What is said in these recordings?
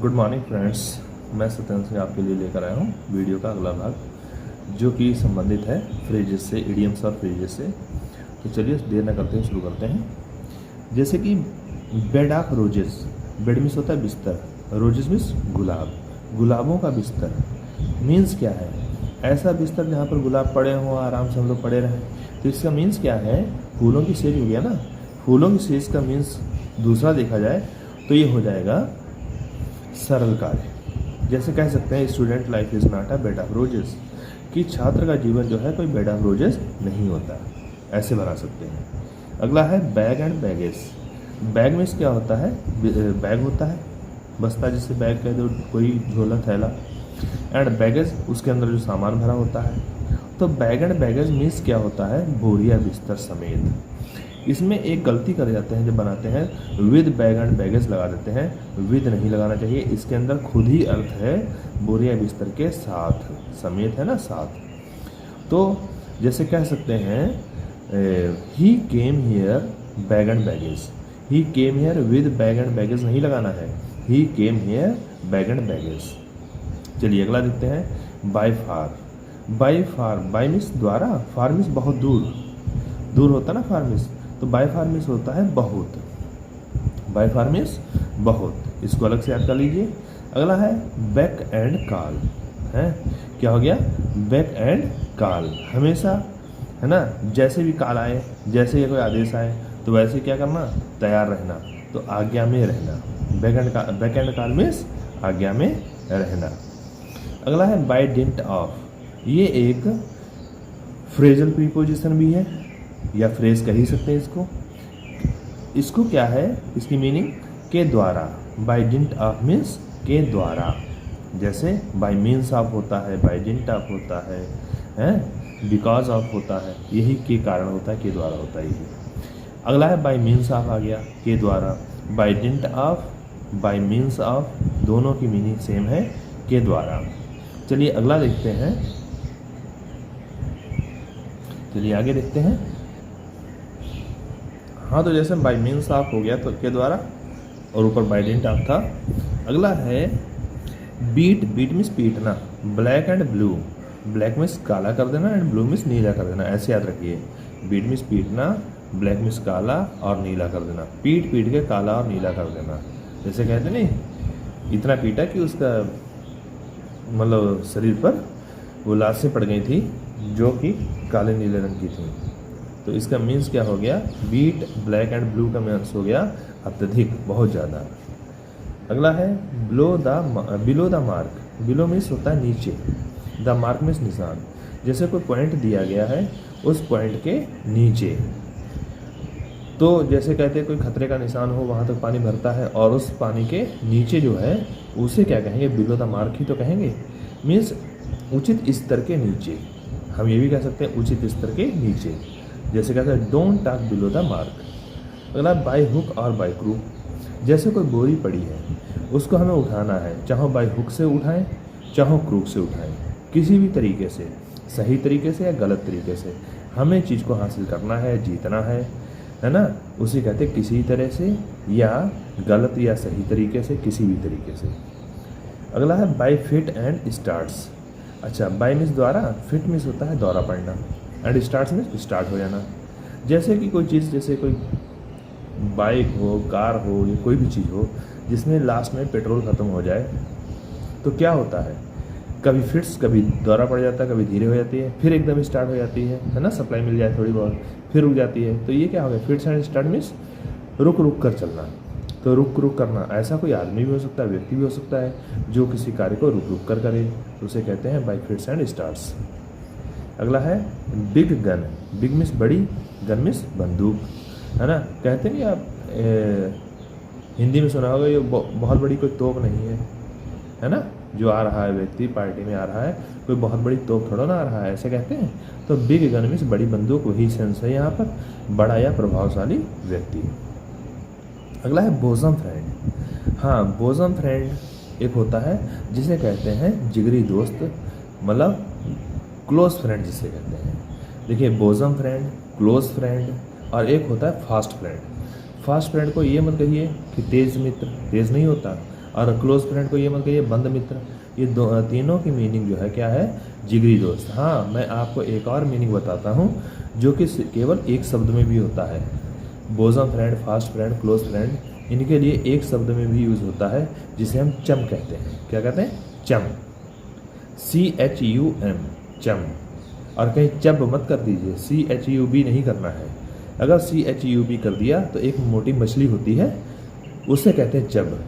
Good morning friends, मैं सत्येंद्र सिंह आपके लिए लेकर आया हूँ वीडियो का अगला भाग जो कि संबंधित है फ्रेजेस से, इडियम्स और फ्रेजेस से। तो चलिए देर न करते हैं, शुरू करते हैं। जैसे कि bed of roses, bed means होता है बिस्तर, रोजेस मीन्स गुलाब, गुलाबों का बिस्तर मीन्स क्या है? ऐसा बिस्तर जहाँ पर गुलाब पड़े हों, आराम से हम लोग पड़े रहें। तो इसका मीन्स क्या है? फूलों की सेज हो गया ना। फूलों की सेज का मीन्स दूसरा देखा जाए तो ये हो जाएगा सरल कार्य। जैसे कह सकते हैं student life is not a bed of roses, कि छात्र का जीवन जो है कोई बेड ऑफ रोजेस नहीं होता, ऐसे बना सकते हैं। अगला है bag and baggage. Bag means क्या होता है? बैग होता है बस्ता, जिसे बैग कह दो, कोई झोला थैला। एंड बैगेज उसके अंदर जो सामान भरा होता है। तो बैग एंड बैगेज मीन्स क्या होता है? बोरिया बिस्तर समेत। इसमें एक गलती कर जाते हैं जब बनाते हैं, विद बैग एंड बैगेज लगा देते हैं, विद नहीं लगाना चाहिए। इसके अंदर खुद ही अर्थ है बोरिया बिस्तर के साथ, समेत है ना, साथ। तो जैसे कह सकते हैं he came here bag and baggage, he came here with bag and baggage नहीं लगाना है, he came here bag and baggage. चलिए अगला देखते हैं, by far. By far, by means द्वारा, फार मीन्स बहुत दूर, दूर होता ना फार मीन्स, तो बाय फार मीन्स होता है बहुत, बाय फार मीन्स बहुत, इसको अलग से याद कर लीजिए। अगला है बैक एंड कॉल, है क्या हो गया? बैक एंड कॉल, हमेशा है ना, जैसे भी कॉल आए, जैसे ये कोई आदेश आए तो वैसे क्या करना? तैयार रहना, तो आज्ञा में रहना। बैक एंड कॉल मीन्स आज्ञा में रहना। अगला है बाय डिंट ऑफ, ये एक फ्रेजल प्रीपोजिशन भी है या फ्रेज कह ही सकते हैं इसको। इसको क्या है? इसकी मीनिंग के द्वारा, बाय डिंट ऑफ मीन्स के द्वारा। जैसे बाय मीन्स ऑफ होता है, बाय डिंट ऑफ होता है, बिकॉज ऑफ होता है, यही के कारण होता है, के द्वारा होता है यही। अगला है बाय मीन्स ऑफ आ गया, के द्वारा। By dint of, by means of, दोनों की मीनिंग सेम है, के द्वारा। चलिए अगला देखते हैं, चलिए आगे देखते हैं। हाँ, तो जैसे बाय मीन्स ऑफ हो गया तो के द्वारा, और ऊपर बाय डिंट ऑफ था। अगला है बीट, बीट मीन्स पीटना। Black and blue, black means काला कर देना एंड ब्लू मीन्स नीला कर देना, ऐसे याद रखिए। बीट मीन्स पीटना, ब्लैक मीन्स काला और नीला कर देना, पीट पीट के काला और नीला कर देना। जैसे कहते नहीं, इतना पीटा कि उसका मतलब शरीर पर वो लाशें पड़ गई थी जो कि काले नीले रंग की थी। तो इसका मीन्स क्या हो गया? बीट, ब्लैक एंड ब्लू का मीन्स हो गया अत्यधिक, बहुत ज़्यादा। अगला है below the mark. Below means होता है नीचे, द मार्क मीन्स निशान। जैसे कोई पॉइंट दिया गया है, उस पॉइंट के नीचे। तो जैसे कहते हैं कोई खतरे का निशान हो, वहाँ तक पानी भरता है, और उस पानी के नीचे जो है उसे क्या कहेंगे? बिलो द मार्क ही तो कहेंगे। मीन्स उचित स्तर के नीचे। हम ये भी कह सकते हैं उचित स्तर के नीचे। जैसे कहते हैं don't talk below the mark. अगला बाय हुक और बाय क्रूक। जैसे कोई बोरी पड़ी है, उसको हमें उठाना है, चाहो बाय हुक से उठाएं, चाहो क्रूक से उठाएं, किसी भी तरीके से, सही तरीके से या गलत तरीके से, हमें चीज़ को हासिल करना है, जीतना है ना। उसे कहते हैं किसी तरह से, या गलत या सही तरीके से, किसी भी तरीके से। अगला है बाय फिट एंड स्टार्ट्स। अच्छा, बाय मीन्स द्वारा, फिट मीन्स होता है दौरा पड़ना, एंड स्टार्ट्स मीन्स स्टार्ट हो जाना। जैसे कि कोई चीज़, जैसे कोई बाइक हो, कार हो, या कोई भी चीज़ हो जिसमें लास्ट में पेट्रोल ख़त्म हो जाए, तो क्या होता है? कभी फिट्स, कभी दौरा पड़ जाता है, कभी धीरे हो जाती है, फिर एकदम स्टार्ट हो जाती है ना, सप्लाई मिल जाए थोड़ी बहुत, फिर रुक जाती है। तो ये क्या हो गया? फिट्स एंड स्टार्ट मीन्स रुक रुक कर चलना। तो रुक रुक करना, ऐसा कोई आदमी भी हो सकता है, व्यक्ति भी हो सकता है जो किसी कार्य को रुक रुक कर करे, तो उसे कहते हैं बाय फिट्स एंड स्टार्ट्स। अगला है बिग गन। बिग मीन्स बड़ी, गन मीन्स बंदूक, है ना। कहते नहीं आप हिंदी में सुना होगा, ये बहुत बड़ी कोई तोप नहीं है ना। जो आ रहा है व्यक्ति, पार्टी में आ रहा है, कोई बहुत बड़ी तोप थोड़ा ना आ रहा है, ऐसे कहते हैं। तो बिग गन मीन्स बड़ी बंदूक, वही सेंस है यहाँ पर, बड़ा या प्रभावशाली व्यक्ति। अगला है बोसम फ्रेंड। हाँ, बोसम फ्रेंड एक होता है जिसे कहते हैं जिगरी दोस्त, मतलब क्लोज फ्रेंड जिसे कहते हैं। देखिए, बोसम फ्रेंड, क्लोज फ्रेंड, और एक होता है फास्ट फ्रेंड। फास्ट फ्रेंड को ये मत कहिए कि तेज मित्र, तेज नहीं होता, और क्लोज फ्रेंड को ये मत कहिए बंद मित्र। ये तीनों की मीनिंग जो है क्या है, जिगरी दोस्त। हाँ, मैं आपको एक और मीनिंग बताता हूँ जो कि केवल एक शब्द में भी होता है। Bosom friend, fast friend, close friend, इनके लिए एक शब्द में भी यूज़ होता है जिसे हम चम कहते हैं। क्या कहते हैं? चम, CHUM, चम। और कहीं चब मत कर दीजिए, CHUB नहीं करना है। अगर CHUB कर दिया तो एक मोटी मछली होती है, उससे कहते हैं चब,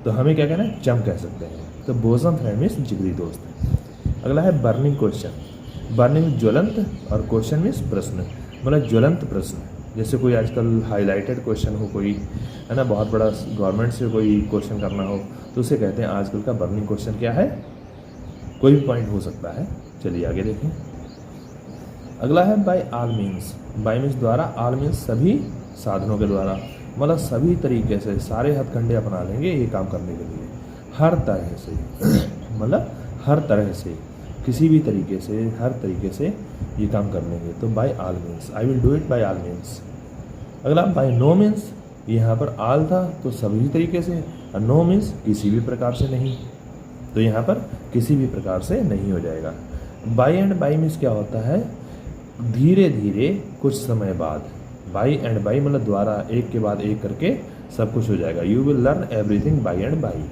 तो हमें क्या कहना है, चम कह सकते हैं। तो बोसम फ्रेंड मीन्स जिगरी दोस्त। अगला है बर्निंग क्वेश्चन। बर्निंग ज्वलंत और क्वेश्चन मीन्स प्रश्न, मतलब ज्वलंत प्रश्न। जैसे कोई आजकल हाईलाइटेड क्वेश्चन हो, कोई है ना, बहुत बड़ा गवर्नमेंट से कोई क्वेश्चन करना हो, तो उसे कहते हैं आजकल का बर्निंग क्वेश्चन क्या है, कोई भी पॉइंट हो सकता है। चलिए आगे देखें। अगला है by all means. By means द्वारा, ऑल मीन्स सभी साधनों के द्वारा, मतलब सभी तरीके से, सारे हथकंडे अपना लेंगे ये काम करने के लिए, हर तरह से मतलब हर तरह से, किसी भी तरीके से, हर तरीके से ये काम कर लेंगे। तो by all means, I will do it by all means. अगला बाय नो मीन्स, यहाँ पर ऑल था तो सभी तरीके से, और नो मीन्स किसी भी प्रकार से नहीं, तो यहाँ पर किसी भी प्रकार से नहीं हो जाएगा। बाय एंड बाय मीन्स क्या होता है, धीरे धीरे कुछ समय बाद। बाय एंड बाय मतलब द्वारा, एक के बाद एक करके सब कुछ हो जाएगा। You will learn everything by and by.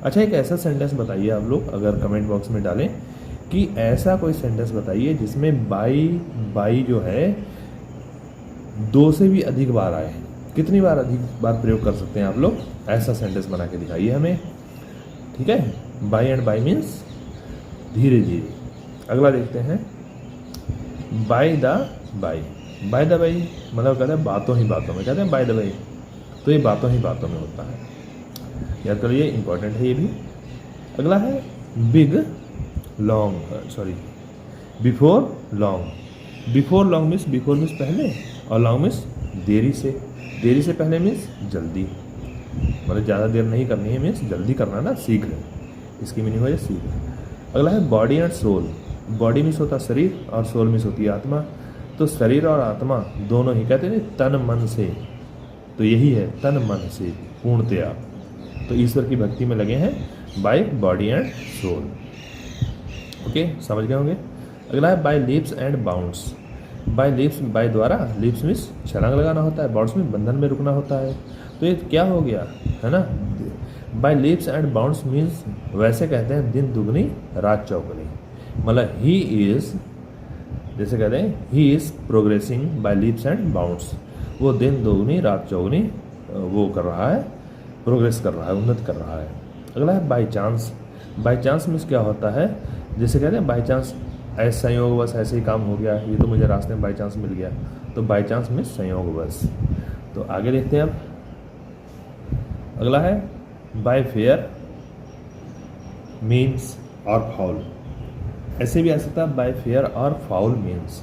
अच्छा, एक ऐसा सेंटेंस बताइए आप लोग, अगर कमेंट बॉक्स में डालें कि ऐसा कोई सेंटेंस बताइए जिसमें बाय जो है 2 से भी अधिक बार आए। कितनी बार अधिक बार प्रयोग कर सकते हैं आप लोग, ऐसा सेंटेंस बना के दिखाइए हमें। ठीक है, बाय एंड बाय मीन्स धीरे धीरे। अगला देखते हैं, by the by. By the by मतलब कहते हैं बातों ही बातों में, कहते हैं बाय द बाय, तो ये बातों ही बातों में होता है, याद करिए, इंपॉर्टेंट है ये भी। अगला है big long, sorry before long. Before long means, before means पहले, और लॉन्ग मीन्स देरी से। देरी से पहले मीन्स जल्दी, मतलब ज़्यादा देर नहीं करनी है, मीन्स जल्दी करना ना, शीघ्र, इसकी मीनिंग हो जाए शीघ्र। अगला है body and soul. Body means होता है शरीर, और सोल मीन्स होती है आत्मा। तो शरीर और आत्मा दोनों ही कहते हैं तन मन से, तो यही है तन मन से पूर्णतया, तो ईश्वर की भक्ति में लगे हैं by body and soul. Okay, समझ गए होंगे। अगला है by leaps and bounds. By leaps, by द्वारा, लिप्स मीन्स छलांग लगाना होता है, बाउंड्स में बंधन में रुकना होता है, तो ये क्या हो गया है ना। By leaps and bounds means, वैसे कहते हैं दिन दुगनी रात चौगुनी, मतलब ही इज, जैसे कहते हैं he is progressing by leaps and bounds, वो दिन दोगुनी रात चौगुनी वो कर रहा है, प्रोग्रेस कर रहा है, उन्नति कर रहा है। अगला है by chance. By chance means क्या होता है, जैसे कहते हैं बाय चांस, ऐसा संयोग बस ऐसे ही काम हो गया, ये तो मुझे रास्ते में बाय चांस मिल गया, तो बाय चांस मीन्स संयोग बस। तो आगे देखते हैं अब। अगला है बाय फेयर मीन्स और फाउल। ऐसे भी आ सकता है बाय फेयर और फाउल मीन्स,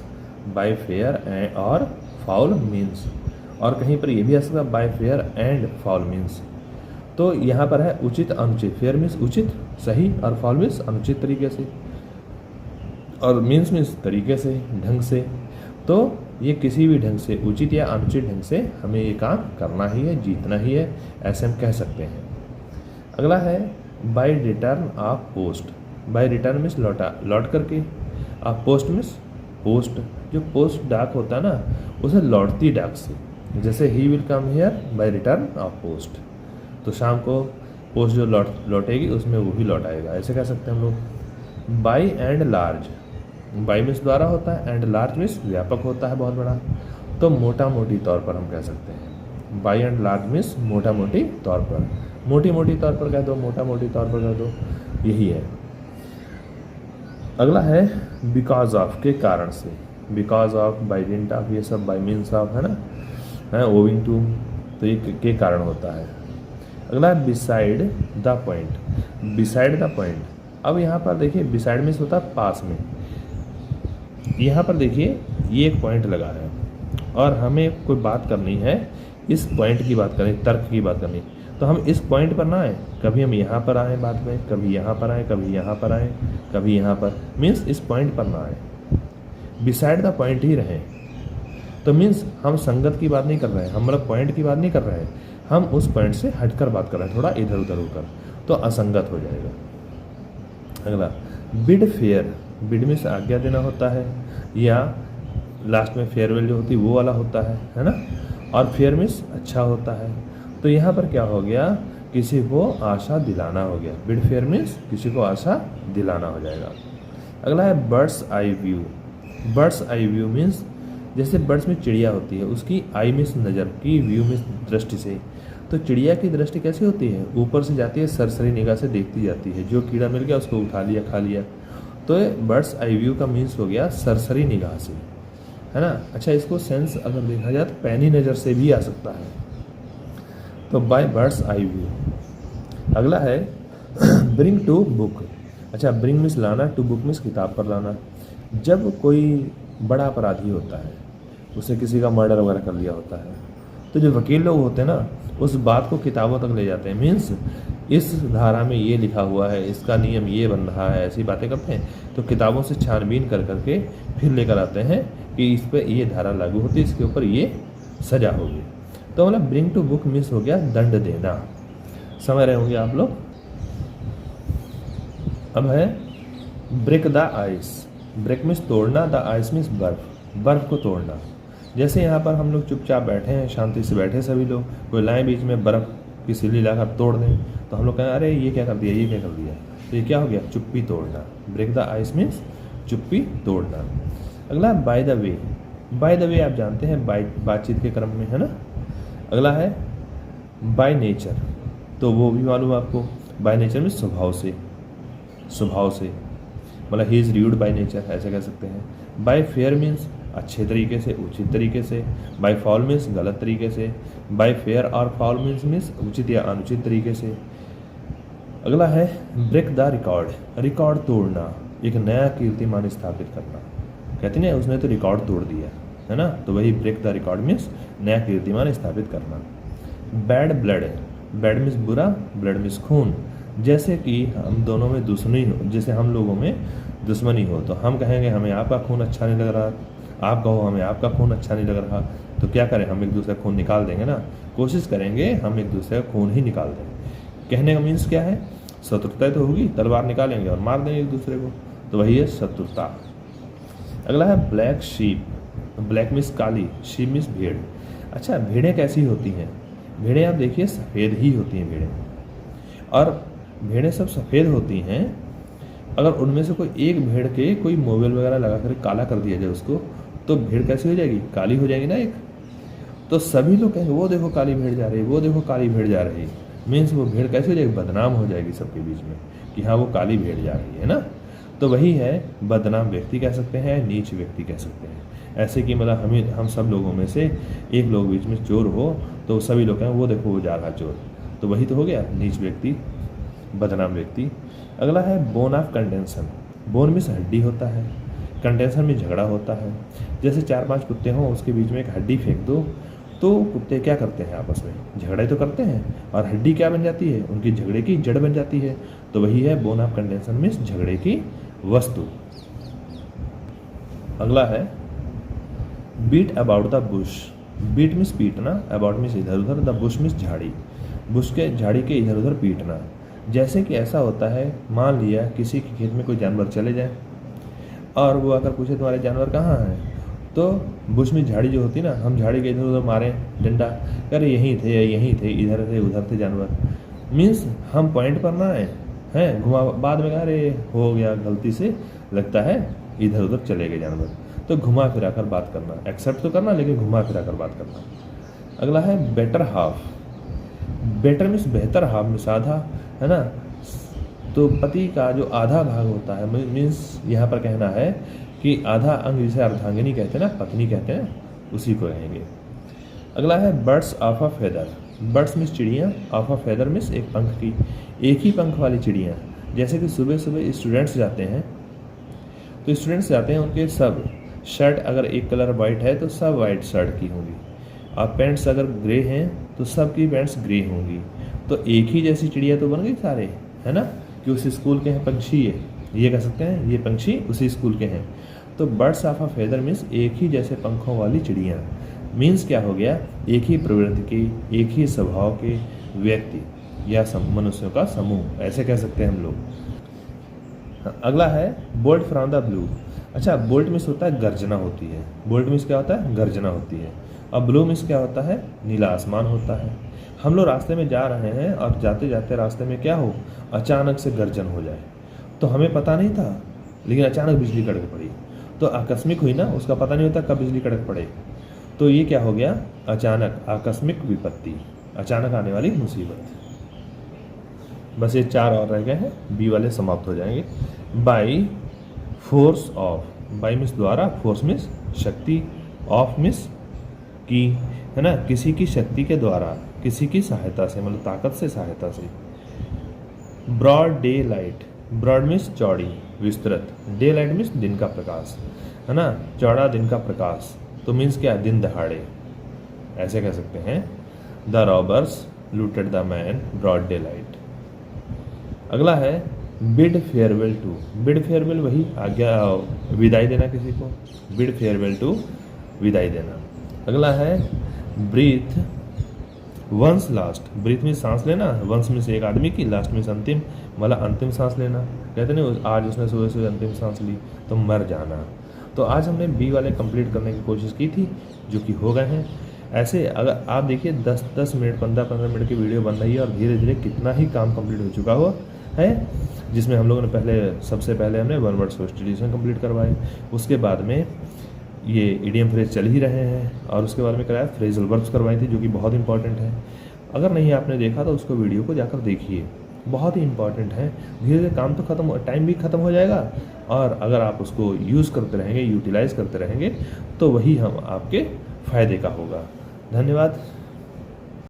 बाय फेयर और फाउल मीन्स, और कहीं पर ये भी आ सकता है bye fair and foul means. तो यहाँ पर है उचित अनुचित। फेयर मीन्स उचित सही, और फाउल मीन्स अनुचित तरीके से, और मीन्स मीन्स तरीके से, ढंग से। तो ये किसी भी ढंग से, उचित या अनुचित ढंग से हमें ये काम करना ही है, जीतना ही है, ऐसे हम कह सकते हैं। अगला है by return of post. By return means लौट करके, ऑफ पोस्ट मीन्स पोस्ट, जो पोस्ट डाक होता है ना, उसे लौटती डाक से। जैसे he will come here by return of post, तो शाम को पोस्ट जो लौटेगी उसमें वो भी लौट आएगा, ऐसे कह सकते हैं हम लोग। By and large. By means द्वारा होता है, एंड लार्ज मीन्स व्यापक होता है, बहुत बड़ा, तो मोटा मोटी तौर पर हम कह सकते हैं। बाय एंड लार्ज मीन्स मोटा मोटी तौर पर, मोटी मोटी तौर पर कह दो, मोटा मोटी तौर पर कह दो, यही है। अगला है बिकॉज ऑफ, के कारण से। Because of, by dint of, ये सब बाय मीन्स ऑफ है ना, है ओविंग टू, तो ये के कारण होता है। अगला है beside the point. Beside the point, अब यहाँ पर देखिए बिसाइड मीन्स होता है पास में। यहाँ पर देखिए ये एक पॉइंट लगा है और हमें कोई बात करनी है, इस पॉइंट की बात करनी, तर्क की बात करनी, तो हम इस पॉइंट पर ना आए, कभी हम यहाँ पर आए बात में, कभी यहाँ पर आए, कभी यहाँ पर आए, कभी यहाँ पर, मीन्स इस पॉइंट पर ना आए, बिसाइड द पॉइंट ही रहें। तो मीन्स हम संगत की बात नहीं कर रहे हैं, हम मतलब पॉइंट की बात नहीं कर रहे हैं, हम उस पॉइंट से हटकर बात कर रहे हैं, थोड़ा इधर उधर होकर, तो असंगत हो जाएगा। अगला बिड फेयर, बिड में से आज्ञा देना होता है, या लास्ट में फेयरवेल जो होती है वो वाला होता है ना। और फेयर मीन्स अच्छा होता है, तो यहाँ पर क्या हो गया, किसी को आशा दिलाना हो गया। बिड फेयर मीन्स किसी को आशा दिलाना हो जाएगा। अगला है birds eye view. Birds eye view means जैसे बर्ड्स में चिड़िया होती है, उसकी आई मीन्स नज़र की, व्यू मीन्स दृष्टि से। तो चिड़िया की दृष्टि कैसी होती है, ऊपर से जाती है, सरसरी निगाह से देखती जाती है, जो कीड़ा मिल गया उसको उठा लिया, खा लिया। तो बर्ड्स आई व्यू का मीन्स हो गया सरसरी निगाह से, है ना। अच्छा, इसको सेंस अगर देखा जाए तो पैनी नज़र से भी आ सकता है, तो बाय बर्ड्स आई व्यू। अगला है ब्रिंग टू बुक। अच्छा, ब्रिंग मीन्स लाना, टू बुक मीन्स किताब पर लाना। जब कोई बड़ा अपराधी होता है, उसे किसी का मर्डर वगैरह कर लिया होता है, तो जो वकील लोग होते हैं ना, उस बात को किताबों तक ले जाते हैं। मीन्स इस धारा में ये लिखा हुआ है, इसका नियम ये बन रहा है, ऐसी बातें करते हैं। तो किताबों से छानबीन कर करके फिर लेकर आते हैं कि इस पर ये धारा लागू होती है, इसके ऊपर ये सजा होगी। तो मतलब ब्रिंग टू बुक मीन्स हो गया दंड देना। समझ रहे होंगे आप लोग। अब है break the ice. Break means तोड़ना, द आइस मीन्स बर्फ, बर्फ को तोड़ना। जैसे यहाँ पर हम लोग चुपचाप बैठे हैं, शांति से बैठे सभी लोग, कोई लाएँ बीच में बर्फ़ की सिल्ली लाकर तोड़ दें, तो हम लोग कहें अरे ये क्या कर दिया, ये क्या कर दिया। तो ये क्या हो गया, चुप्पी तोड़ना। ब्रेक द आइस मीन्स चुप्पी तोड़ना। अगला by the way. By the way आप जानते हैं बातचीत के क्रम में, है ना। अगला है बाय नेचर, तो वो भी मालूम आपको। बाय नेचर मीन्स स्वभाव से, स्वभाव से, मतलब he is rude by nature, ऐसे कह सकते हैं। बाय फेयर मीन्स अच्छे तरीके से, उचित तरीके से। बाय फॉल मीन्स गलत तरीके से। बाय फेयर और फॉल मीन्स उचित या अनुचित तरीके से। अगला है ब्रेक द रिकॉर्ड। रिकॉर्ड तोड़ना, एक नया कीर्तिमान स्थापित करना। कहते हैं उसने तो रिकॉर्ड तोड़ दिया, है ना, तो वही ब्रेक द रिकॉर्ड मीन्स नया कीर्तिमान स्थापित करना। Bad blood. बैड मीन्स बुरा, ब्लड मीन्स खून। जैसे कि हम दोनों में दुश्मनी हो, जैसे हम लोगों में दुश्मनी हो, तो हम कहेंगे हमें आपका खून अच्छा नहीं लग रहा, आप कहो हमें आपका खून अच्छा नहीं लग रहा, तो क्या करें, हम एक दूसरे का खून निकाल देंगे ना। कोशिश करेंगे हम एक दूसरे का खून ही निकाल दें। कहने का मीन्स क्या है, शत्रुता तो होगी, तलवार निकालेंगे और मार देंगे एक दूसरे को, तो वही है शत्रुता। अगला है ब्लैक शीप। ब्लैक मीन्स काली, शीप मीन्स भेड़। अच्छा, भेड़ें कैसी होती हैं, भेड़ें आप देखिए सफ़ेद ही होती हैं भेड़ें, और भेड़ें सब सफ़ेद होती हैं। अगर उनमें से कोई एक भेड़ के कोई मोबाइल वगैरह लगा कर काला कर दिया जाए उसको, तो भेड़ कैसी हो जाएगी, काली हो जाएगी ना एक। तो सभी लोग कहेंगे वो देखो काली भेड़ जा रही है, वो देखो काली भेड़ जा रही है। मीन्स वो भेड़ कैसे हो जाएगी, बदनाम हो जाएगी सबके बीच में कि हाँ वो काली भेड़ जा रही है ना। तो वही है, बदनाम व्यक्ति कह सकते हैं, नीच व्यक्ति कह सकते हैं। ऐसे कि मतलब हम सब लोगों में से एक लोग बीच में चोर हो, तो सभी लोग कहें वो देखो वो जा रहा चोर, तो वही तो हो गया नीच व्यक्ति, बदनाम व्यक्ति। अगला है bone of contention. Bone means हड्डी होता है, कंटेंशन में झगड़ा होता है। जैसे 4-5 कुत्ते हों, उसके बीच में एक हड्डी फेंक दो, तो कुत्ते क्या करते हैं, आपस में झगड़े तो करते हैं, और हड्डी क्या बन जाती है, उनकी झगड़े की जड़ बन जाती है। तो वही है बोन ऑफ कंटेंशन मीन्स झगड़े की वस्तु। अगला है beat about the bush. Beat means पीटना, अबाउट मीन्स इधर उधर, द बुश मीन्स झाड़ी, बुश के झाड़ी के इधर उधर पीटना। जैसे कि ऐसा होता है, मान लिया किसी के खेत में कोई जानवर चले जाए, और वो अगर पूछे तुम्हारे जानवर कहाँ हैं, तो बुश में झाड़ी जो होती है ना, हम झाड़ी के इधर उधर मारें डंडा, अरे यहीं थे, इधर थे, उधर थे जानवर। मीन्स हम पॉइंट पर ना आए हैं, घुमा, बाद में अरे हो गया गलती से, लगता है इधर उधर चले गए जानवर, तो घुमा फिरा कर बात करना, एक्सेप्ट तो करना लेकिन घुमा फिरा कर बात करना। अगला है बेटर हाफ। बेटर मीन्स बेहतर, हाफ मीन्स आधा, है ना। तो पति का जो आधा भाग होता है, मीन्स यहाँ पर कहना है कि आधा अंग, जिसे अर्धांगिनी कहते हैं ना, पत्नी कहते हैं, उसी को कहेंगे। अगला है birds of a feather. Birds means चिड़ियाँ, ऑफ अ फेदर मीन्स एक पंख की, एक ही पंख वाली चिड़ियाँ। जैसे कि सुबह सुबह स्टूडेंट्स जाते हैं, तो स्टूडेंट्स जाते हैं, उनके सब शर्ट अगर एक कलर वाइट है तो सब वाइट शर्ट की होंगी, और पैंट्स अगर ग्रे हैं तो सब की पैंट्स ग्रे होंगी। तो एक ही जैसी चिड़िया तो बन गई सारे, है ना, कि उस स्कूल के हैं पंछी, ये कह सकते हैं ये पंछी उसी स्कूल के हैं। तो birds of a feather means एक ही जैसे पंखों वाली चिड़ियाँ। मीन्स क्या हो गया, एक ही प्रवृत्ति के, एक ही स्वभाव के व्यक्ति या मनुष्यों का समूह, ऐसे कह सकते हैं हम लोग। अगला है बोल्ट फ्रॉम द ब्लू। अच्छा, बोल्ट मीन्स होता है गर्जना होती है, बोल्ट मीन्स क्या होता है, गर्जना होती है। और ब्लू मीन्स क्या होता है, नीला आसमान होता है। हम लोग रास्ते में जा रहे हैं और जाते जाते रास्ते में क्या हो, अचानक से गर्जन हो जाए, तो हमें पता नहीं था, लेकिन अचानक बिजली कड़क पड़ी, तो आकस्मिक हुई ना, उसका पता नहीं होता कब बिजली कड़क पड़े। तो ये क्या हो गया, अचानक, आकस्मिक विपत्ति, अचानक आने वाली मुसीबत। बस ये 4 और रह गए हैं, बी वाले समाप्त हो जाएंगे। By force of, by means द्वारा, फोर्स मीन्स शक्ति, ऑफ मीन्स की, है ना, किसी की शक्ति के द्वारा, किसी की सहायता से, मतलब ताकत से, सहायता से। Broad daylight, broad means चौड़ी, विस्तृत, डे लाइट मीन्स दिन का प्रकाश, है ना, चौड़ा दिन का प्रकाश, तो मीन्स क्या, दिन दहाड़े, ऐसे कह सकते हैं। The robbers looted the man broad daylight. अगला है bid farewell to. Bid farewell वही आज्ञा, विदाई देना किसी को, बिड फेयरवेल टू, विदाई देना। अगला है ब्रीथ वंस लास्ट। ब्रीथ में सांस लेना, वंस में से एक आदमी की, लास्ट में से अंतिम, मतलब अंतिम सांस लेना। कहते नहीं, आज उसने सुबह सुबह अंतिम सांस ली तो मर जाना। तो आज हमने बी वाले कंप्लीट करने की कोशिश की थी, जो कि हो गए हैं। ऐसे अगर आप देखिए 10-10 मिनट, 15-15 मिनट की वीडियो बन रही है और धीरे धीरे कितना ही काम कंप्लीट हो चुका हो है, जिसमें हम लोगों ने सबसे पहले हमने वन वर्ड सब्स्टिट्यूशन कंप्लीट करवाए, उसके बाद में ये इडियम फ्रेज चल ही रहे हैं, और उसके बाद में कराया फ्रेजल वर्ब्स करवाई थी, जो कि बहुत इंपॉर्टेंट है। अगर नहीं आपने देखा तो उसको वीडियो को जाकर देखिए, बहुत ही इंपॉर्टेंट है। धीरे धीरे काम तो खत्म, टाइम भी खत्म हो जाएगा, और अगर आप उसको यूज़ करते रहेंगे, यूटिलाइज़ करते रहेंगे, तो वही हम आपके फ़ायदे का होगा। धन्यवाद।